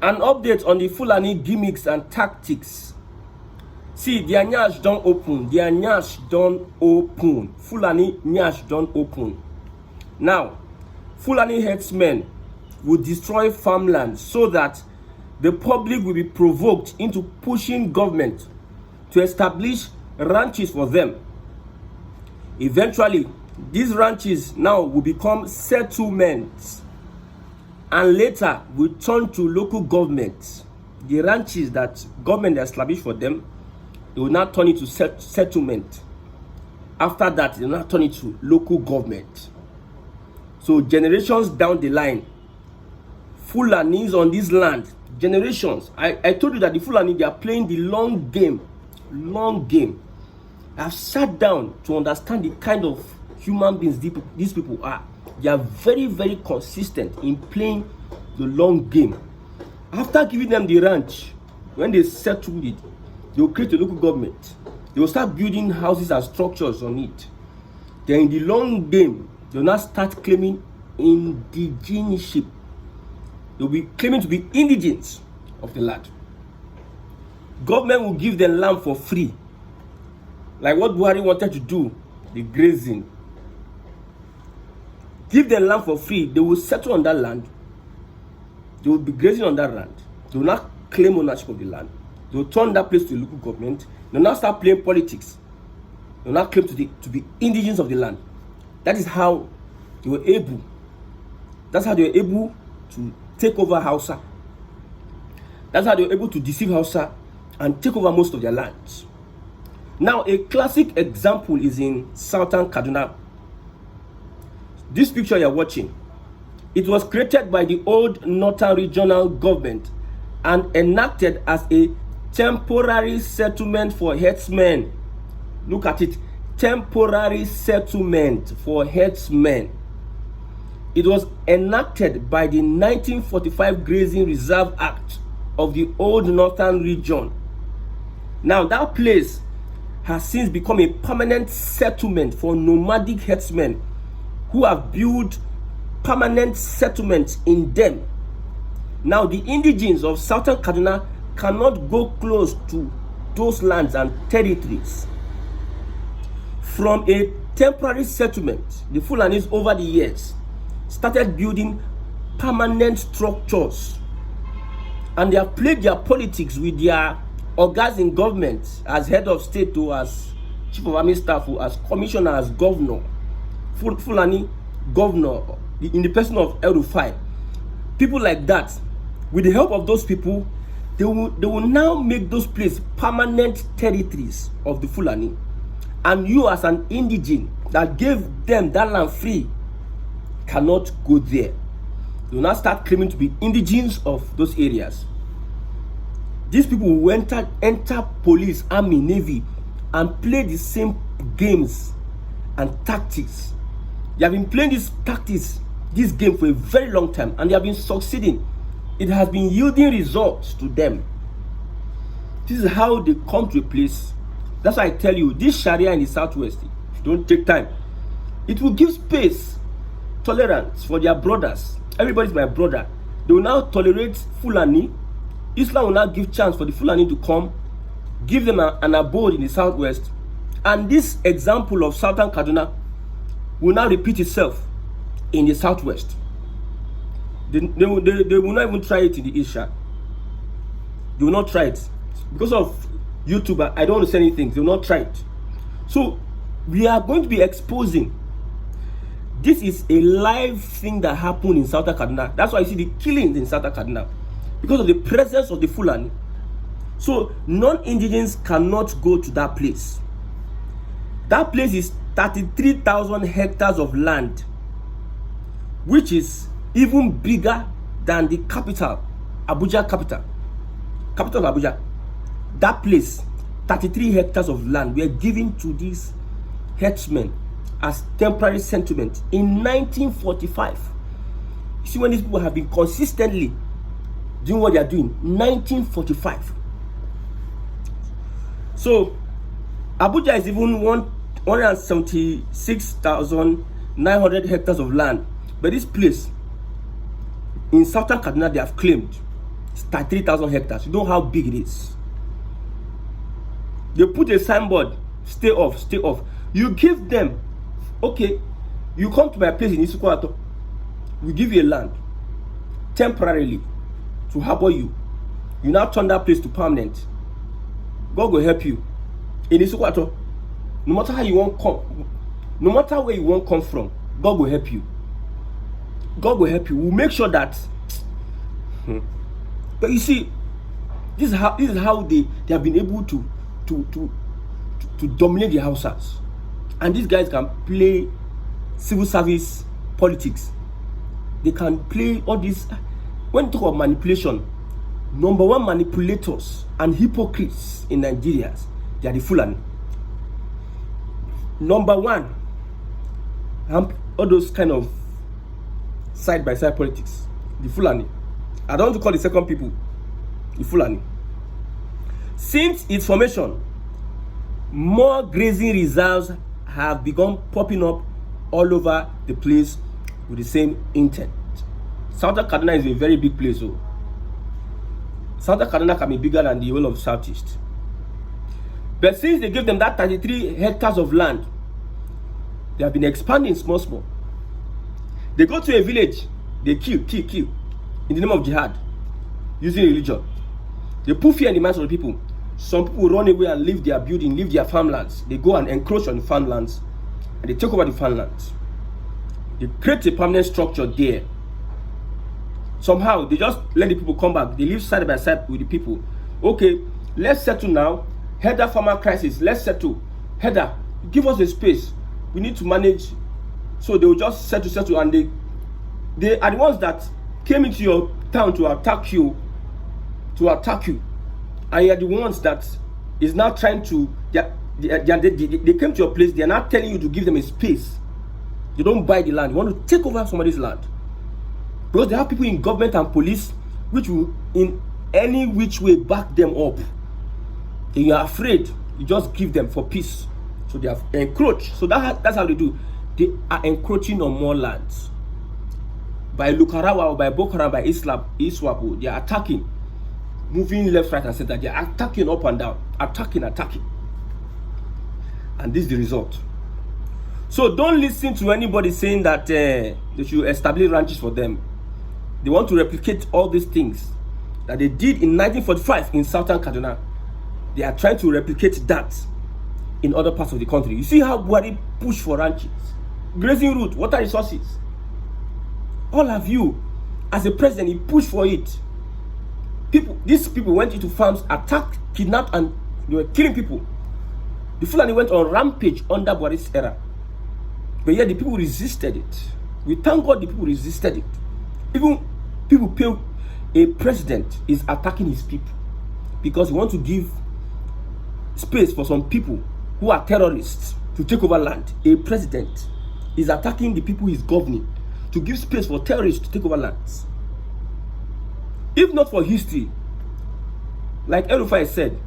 An update on the Fulani gimmicks and tactics. See, their nyash don't open. Their nyash don't open. Fulani nyash don't open. Now, Fulani herdsmen will destroy farmland so that the public will be provoked into pushing government to establish ranches for them. Eventually, these ranches now will become settlements and later will turn to local governments. The ranches that government established for them, they will now turn into settlement. After that, they will now turn into local government. So generations down the line, Fulanis on this land, generations. I told you that the Fulani, they are playing the long game. Long game. I've sat down to understand the kind of human beings these people are. They are very, very consistent in playing the long game. After giving them the ranch, when they settle it, they will create a local government. They will start building houses and structures on it. Then in the long game, they will now start claiming indigenship. They will be claiming to be indigents of the land. Government will give them land for free. Like what Buhari wanted to do, the grazing. Give them land for free. They will settle on that land. They will be grazing on that land. They will not claim ownership of the land. They will turn that place to a local government. They will now start playing politics. They will not claim to be indigents of the land. That is how they were able. That's how they were able to take over Hausa. That's how they were able to deceive Hausa and take over most of their lands. Now, a classic example is in southern Kaduna. This picture you're watching, it was created by the old northern regional government and enacted as a temporary settlement for herdsmen. Look at it, temporary settlement for herdsmen. It was enacted by the 1945 Grazing Reserve Act of the old northern region. Now that place has since become a permanent settlement for nomadic herdsmen who have built permanent settlements in them. Now the indigenes of southern Kaduna cannot go close to those lands and territories. From a temporary settlement, the Fulanis over the years started building permanent structures, and they have played their politics with their organs in government, as head of state, or as chief of army staff, or as commissioner, as governor, Fulani governor, in the person of El Rufai. People like that, with the help of those people, they will now make those places permanent territories of the Fulani. And you, as an indigene that gave them that land free, cannot go there. They will now start claiming to be indigenes of those areas. These people will enter police, army, navy, and play the same games and tactics. They have been playing this game for a very long time, and they have been succeeding. It has been yielding results to them. This is how they come to a place. That's why I tell you, this Sharia in the Southwest, if you don't take time, it will give space, tolerance for their brothers. Everybody's my brother. They will now tolerate Fulani. Islam will now give chance for the Fulani to come, give them an abode in the Southwest. And this example of southern Kaduna will now repeat itself in the Southwest. They will not even try it in the Isha. They will not try it. Because of YouTube, I don't want to say anything. They will not try it. So we are going to be exposing. This is a live thing that happened in southern Kaduna. That's why you see the killings in southern Kaduna, because of the presence of the Fulani. So non-indigens cannot go to that place. That place is 33,000 hectares of land, which is even bigger than the capital, Abuja capital of Abuja. That place, 33 hectares of land, were given to these herdsmen as temporary settlement in 1945. You see, when these people have been consistently doing what they are doing, 1945. So Abuja is even 176,900 hectares of land, but this place in southern Kaduna they have claimed is 3,000 hectares. You know how big it is. They put a signboard, stay off, stay off. You give them, okay, you come to my place in Isukwato, we give you a land temporarily to harbor you. You now turn that place to permanent. God will help you. In Isukwato, no matter how you want come, no matter where you want come from, God will help you. God will help you. We'll make sure that. But you see, this is how they have been able to dominate the houses. And these guys can play civil service politics. They can play all this. When you talk about manipulation, number one manipulators and hypocrites in Nigeria, they are the Fulani. Number one, all those kind of side-by-side politics, the Fulani. I don't want to call the second people, the Fulani. Since its formation, more grazing reserves have begun popping up all over the place with the same intent. Southern Kaduna is a very big place. So Southern Kaduna can be bigger than the whole of Southeast. But since they gave them that 33 hectares of land, they have been expanding small. They go to a village, they kill in the name of jihad, using religion. They put fear in the minds of the people. Some people run away and leave their building, leave their farmlands. They go and encroach on the farmlands, and they take over the farmlands. They create a permanent structure there. Somehow, they just let the people come back. They live side by side with the people. Okay, let's settle now. Header farmer crisis, let's settle. Header, give us a space. We need to manage. So they will just settle, and they are the ones that came into your town to attack you. And you're the ones that is now trying to, they came to your place, they are not telling you to give them a space. You don't buy the land, you want to take over somebody's land. Because they have people in government and police which will in any which way back them up. And you are afraid, you just give them for peace. So they have encroached. So that's how they do. They are encroaching on more lands. By Lukarawa or by Boko Haram, by Iswapo, they are attacking. Moving left, right, and center. They are attacking up and down. Attacking. And this is the result. So don't listen to anybody saying that they should establish ranches for them. They want to replicate all these things that they did in 1945 in Southern Kaduna. They are trying to replicate that in other parts of the country. You see how Buhari pushed for ranches, grazing route, water resources. All of you, as a president, he pushed for it. These people went into farms, attacked, kidnapped, and they were killing people. The Fulani went on rampage under Buhari's era. But yet the people resisted it. We thank God the people resisted it. Even people feel a president is attacking his people because he wants to give space for some people who are terrorists to take over land. A president is attacking the people he's governing to give space for terrorists to take over lands. If not for history, like El-Rufai said,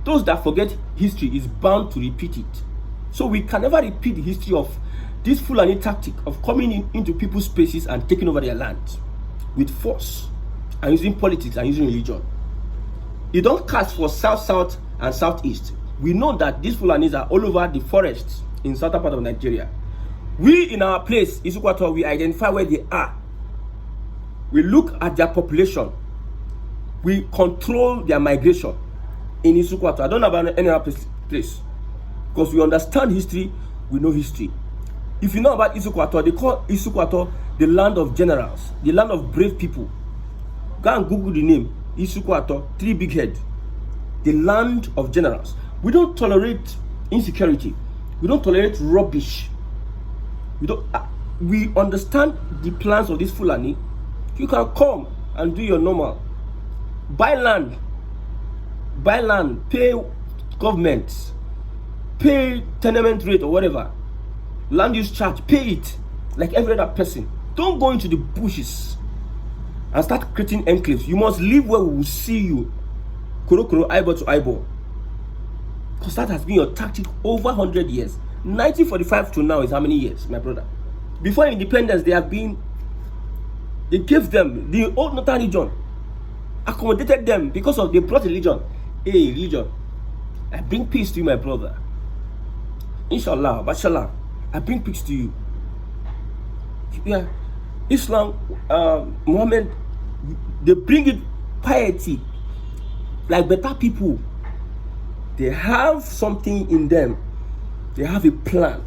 those that forget history is bound to repeat it. So we can never repeat the history of this Fulani tactic of coming into people's spaces and taking over their land with force and using politics and using religion. You don't cast for south and southeast. We know that these Fulanis are all over the forests in southern part of Nigeria. We in our place, Isukwato, we identify where they are. We look at their population. We control their migration in Isukwato. I don't know about any other place. Because we understand history, we know history. If you know about Isukwato, they call Isukwato the land of generals, the land of brave people. Go and Google the name, Isukwato, 3 big head. The land of generals. We don't tolerate insecurity. We don't tolerate rubbish. We understand the plans of this Fulani. You can come and do your normal. Buy land, pay government, pay tenement rate or whatever, land use charge, pay it like every other person. Don't go into the bushes and start creating enclaves. You must live where we will see you, kuro, eyeball to eyeball. Because that has been your tactic over 100 years. 1945 to now is how many years, my brother? Before independence, they gave them the old northern region. accommodated them because of they brought religion. Hey, religion, I bring peace to you, my brother. Inshallah, mashallah, I bring peace to you. Yeah, Islam, Muhammad, they bring it piety, like better people. They have something in them. They have a plan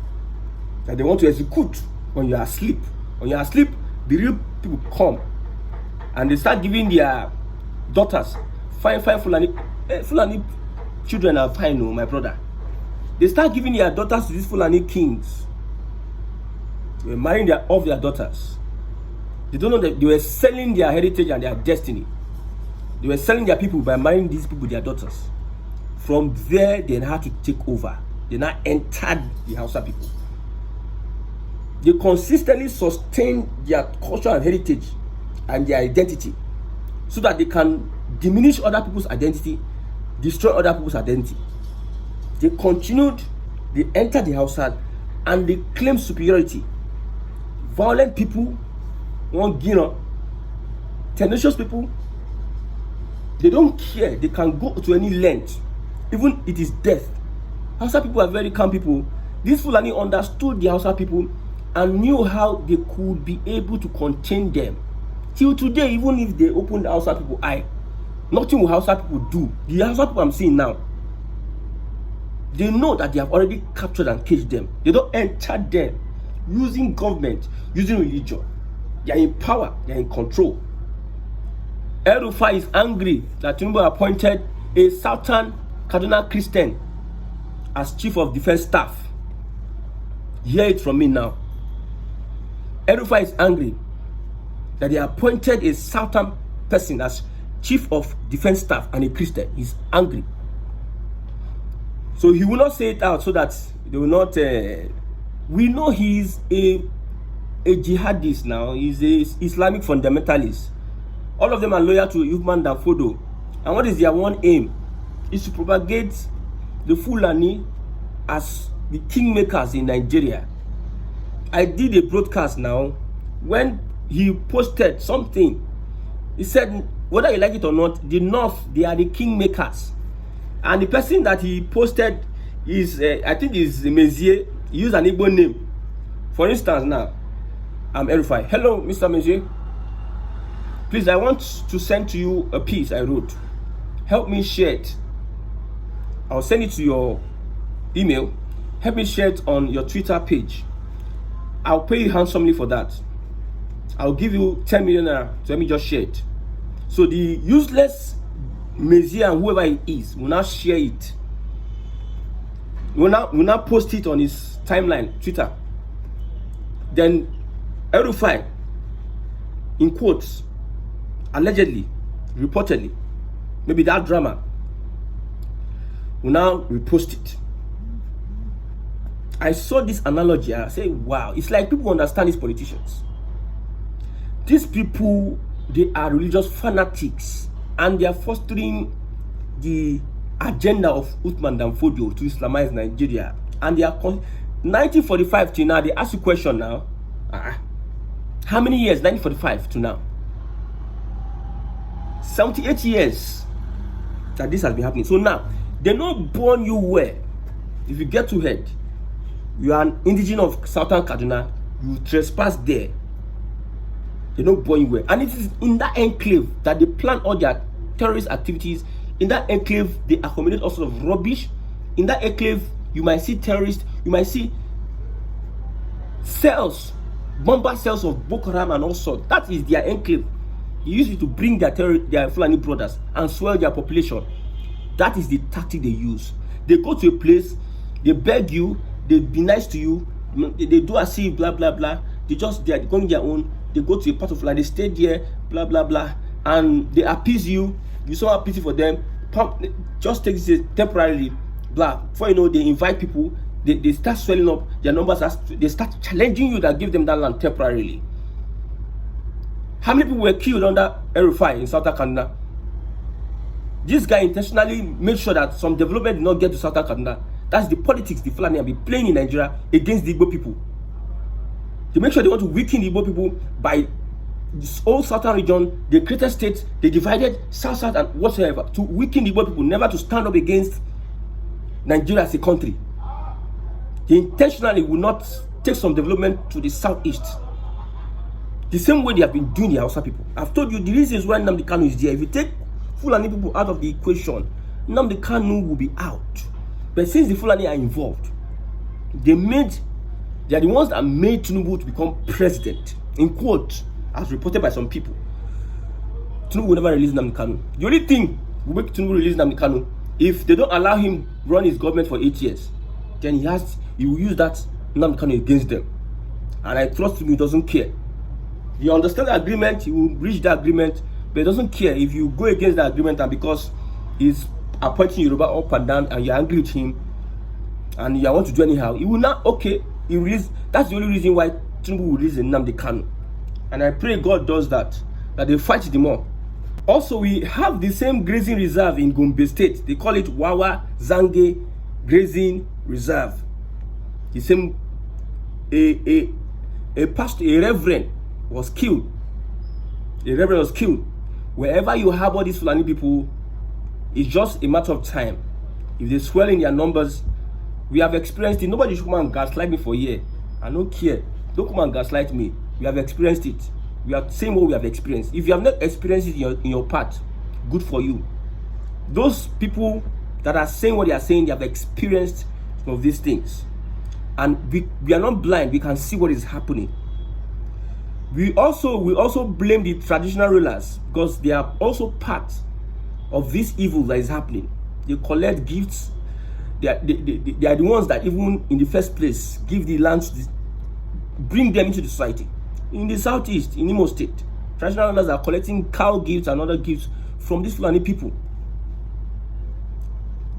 that they want to execute when you are asleep. When you are asleep, the real people come and they start giving their daughters fine Fulani. Fulani children are fine, oh, my brother. They start giving their daughters to these Fulani kings. They were marrying off their daughters. They don't know that they were selling their heritage and their destiny. They were selling their people by marrying these people, their daughters. From there, they had to take over. They now entered the Hausa people. They consistently sustain their culture and heritage and their identity so that they can diminish other people's identity, destroy other people's identity. They continued, they entered the Hausa and they claimed superiority. Violent people, tenacious people, they don't care. They can go to any length, even it is death. Hausa people are very calm people. These Fulani understood the Hausa people and knew how they could be able to contain them. Till today, even if they open the Hausa people eye, nothing will Hausa people do. The Hausa people I'm seeing now, they know that they have already captured and caged them. They don't enter them using government, using religion. They are in power, they are in control. El-Rufai is angry that Tinubu appointed a Southern Kaduna Christian as chief of defense staff. Hear it from me now. El-Rufai is angry that they appointed a Southern person as chief of defense staff and a Christian. He's angry. So he will not say it out so that they will not. We know he's a jihadist now. He's a Islamic fundamentalist. All of them are loyal to Uthman Danfodio. And what is their one aim? Is to propagate the Fulani as the kingmakers in Nigeria. I did a broadcast now when he posted something. He said, whether you like it or not, the North, they are the kingmakers. And the person that he posted is, I think is Mezier. He used an Igbo name. For instance now, I'm El-Rufai. Hello, Mr. Mezier. Please, I want to send to you a piece I wrote. Help me share it. I'll send it to your email. Help me share it on your Twitter page. I'll pay you handsomely for that. I'll give you 10 million naira to let me just share it. So the useless Mezier and whoever he is will now share it. Will now post it on his timeline, Twitter. Then El-Rufai, in quotes, allegedly, reportedly, maybe that drama, will now repost it. I saw this analogy and I say, wow, it's like people understand these politicians. These people, they are religious fanatics and they are fostering the agenda of Uthman Danfodio to Islamize Nigeria. And they are 1945 to now. They ask you a question now. How many years? 1945 to now. 78 years that this has been happening. So now they not born you where. If you get to head, you are an indigenous of Southern Kaduna, you trespass there. They don't born you where. And it is in that enclave that they plan all their terrorist activities. In that enclave, they accommodate all sorts of rubbish. In that enclave, you might see terrorists, you might see cells, bomber cells of Boko Haram and all sorts. That is their enclave. They use it to bring their Fulani brothers and swell their population. That is the tactic they use. They go to a place, they beg you, they be nice to you, they do as if blah blah blah. They are going their own. They go to a part of Fulani, they stay there, blah blah blah, and they appease you. You somehow pity for them. Just take this temporarily, blah. Before you know, they invite people. They start swelling up. Their numbers they start challenging you that give them that land temporarily. How many people were killed under El-Rufai in Southern Kaduna? This guy intentionally made sure that some development did not get to Southern Kaduna. That's the politics the Fulani have been playing in Nigeria against the Igbo people. They make sure they want to weaken the Igbo people by this whole southern region, they created states, they divided south and whatsoever to weaken the Igbo people, never to stand up against Nigeria as a country. They intentionally will not take some development to the southeast. The same way they have been doing the Hausa people. I've told you the reasons why Nnamdi Kanu is there. If you take Fulani people out of the equation, Nnamdi Kanu will be out. But since the Fulani are involved, they are the ones that made Tinubu to become president. In quote, as reported by some people. Tinubu will never release Nnamdi Kanu. The only thing will make Tinubu release Nnamdi Kanu, if they don't allow him run his government for 8 years, then he will use that Nnamdi Kanu against them. And I trust him, he doesn't care. You understand the agreement, he will reach the agreement, but he doesn't care if you go against the agreement, and because he's appointing Yoruba up and down and you're angry with him and you want to do anyhow, he will not, okay, he release. That's the only reason why Tinubu will release Nnamdi Kanu. And I pray God does that they fight them more. Also, we have the same grazing reserve in Gombe State. They call it Wawa Zange Grazing Reserve. The same, a pastor, a reverend was killed. A reverend was killed. Wherever you harbor these Fulani people, it's just a matter of time. If they swell in their numbers, we have experienced it. Nobody should come and gaslight me for a year. I don't care. Don't come and gaslight me. We have experienced it. We are saying what we have experienced. If you have not experienced it in your part, good for you. Those people that are saying what they are saying, they have experienced some of these things. And we are not blind. We can see what is happening. We also blame the traditional rulers, because they are also part of this evil that is happening. They collect gifts. They are the ones that even in the first place give the land to bring them into the society. In the southeast, in Imo State, traditional rulers are collecting cow gifts and other gifts from these Fulani people.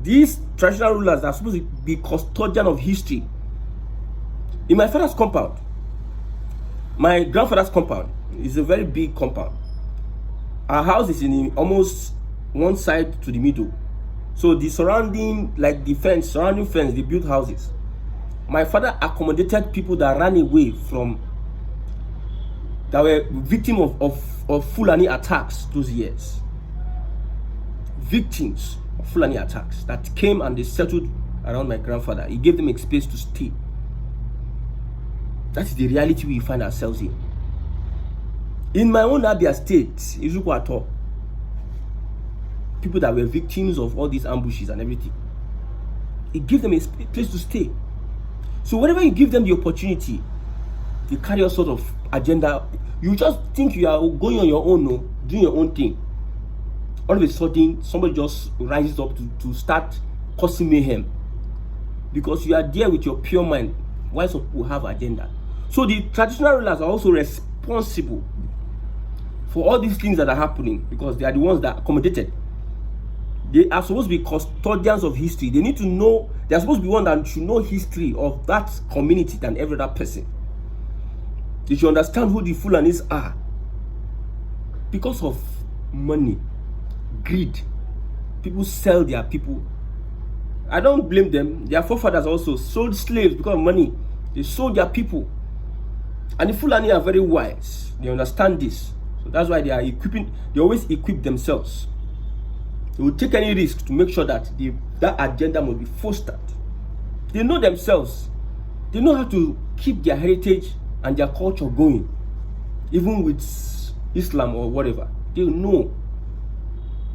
These traditional rulers are supposed to be custodian of history. In my father's compound, my grandfather's compound is a very big compound. Our house is in almost one side to the middle. So the surrounding, like the fence, surrounding fence, they built houses. My father accommodated people that ran away from, that were victims of Fulani attacks those years. Victims of Fulani attacks that came and they settled around my grandfather. He gave them a space to stay. That is the reality we find ourselves in. In my own Abia state, Izukwato, people that were victims of all these ambushes and everything, it gave them a place to stay. So whenever you give them the opportunity, they carry a sort of agenda. You just think you are going on your own, no, doing your own thing. All of a sudden, somebody just rises up to start causing mayhem, because you are there with your pure mind. Why some people have agenda? So the traditional rulers are also responsible for all these things that are happening, because they are the ones that accommodated. They are supposed to be custodians of history. They need to know, they are supposed to be one that should know history of that community than every other person. They should understand who the Fulanis are. Because of money, greed, people sell their people. I don't blame them. Their forefathers also sold slaves because of money. They sold their people. And the Fulani are very wise. They understand this. So that's why they are equipping, they always equip themselves. They will take any risk to make sure that that agenda must be fostered. They know themselves. They know how to keep their heritage and their culture going, even with Islam or whatever. They know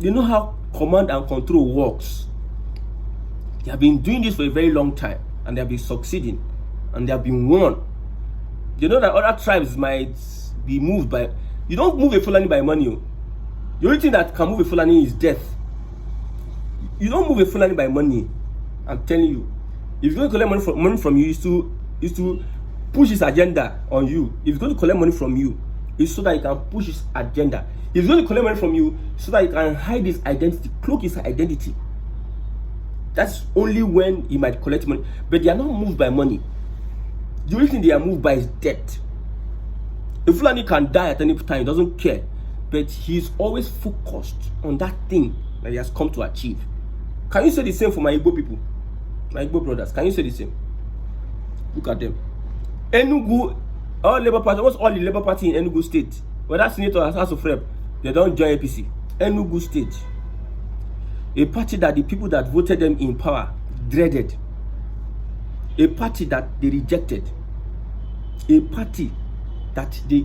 how command and control works. They have been doing this for a very long time, and they have been succeeding, and they have been won. They know that other tribes might be moved by, you don't move a Fulani by money. The only thing that can move a Fulani is death. You don't move a Fulani by money. I'm telling you. If he's going to collect money from you, is to push his agenda on you. If he's going to collect money from you, it's so that he can push his agenda. If he's going to collect money from you, so that he can hide his identity, cloak his identity. That's only when he might collect money. But they are not moved by money. The only thing they are moved by is death. A Fulani can die at any time, he doesn't care. But he's always focused on that thing that he has come to achieve. Can you say the same for my Igbo people? My Igbo brothers, can you say the same? Look at them. Enugu, almost all the Labour Party in Enugu State, whether senator or House of Rep, they don't join APC. Enugu State, a party that the people that voted them in power dreaded, a party that they rejected, a party that the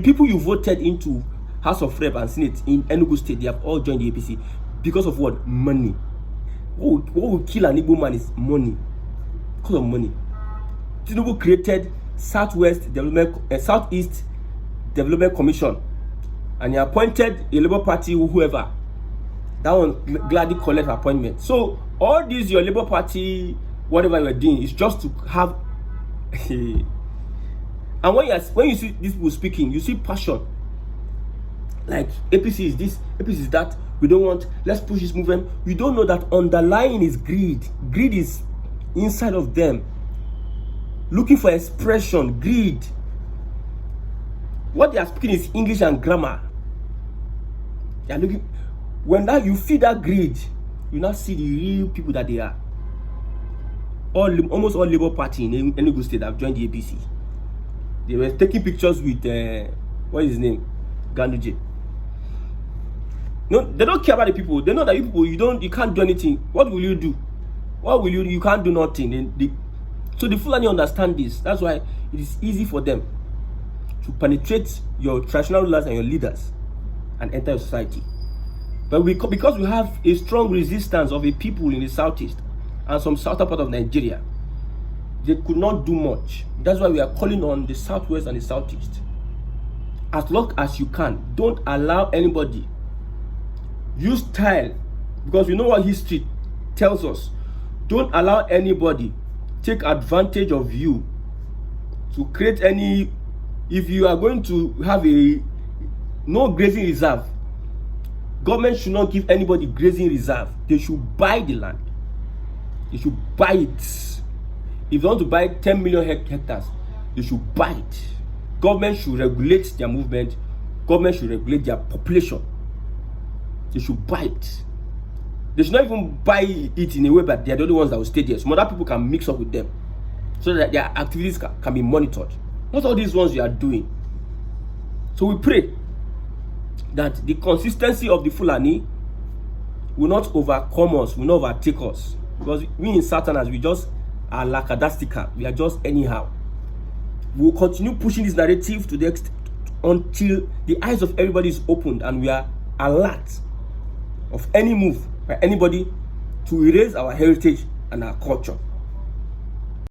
people you voted into House of Rep and Senate in Enugu State, they have all joined the APC because of what? Money. What will kill an Igbo man is money. Because of money. Tinubu created Southeast Development Commission, and he appointed a Labour Party whoever. That one gladly collect appointment. So all these your Labour Party, whatever you are doing, is just to have. And when you see these people speaking, you see passion. Like APC is this, APC is that. We don't want. Let's push this movement. You don't know that underlying is greed. Greed is inside of them, looking for expression. Greed. What they are speaking is English and grammar. They are looking. When that you feed that greed, you now see the real people that they are. Almost all Labour Party in Enugu State have joined the APC. They were taking pictures with what is his name, Ganduje. No, they don't care about the people. They know that you can't do anything. What will you do? What will you can't do nothing. So the Fulani understand this. That's why it is easy for them to penetrate your traditional rulers and your leaders and enter your society. But because we have a strong resistance of a people in the southeast and some southern part of Nigeria, they could not do much. That's why we are calling on the southwest and the southeast. As long as you can, don't allow anybody use style, because we know what history tells us. Don't allow anybody take advantage of you to create any. If you are going to have no grazing reserve, government should not give anybody grazing reserve. They should buy the land. They should buy it. If they want to buy 10 million hectares, they should buy it. Government should regulate their movement. Government should regulate their population. They should buy it. They should not even buy it in a way that they are the only ones that will stay there. Some other people can mix up with them so that their activities can be monitored. Not all these ones we are doing. So we pray that the consistency of the Fulani will not overcome us, will not overtake us. Because we in Southerners, we just are lackadaisical. We are just anyhow. We will continue pushing this narrative to the extent until the eyes of everybody is opened and we are alert of any move by anybody to erase our heritage and our culture.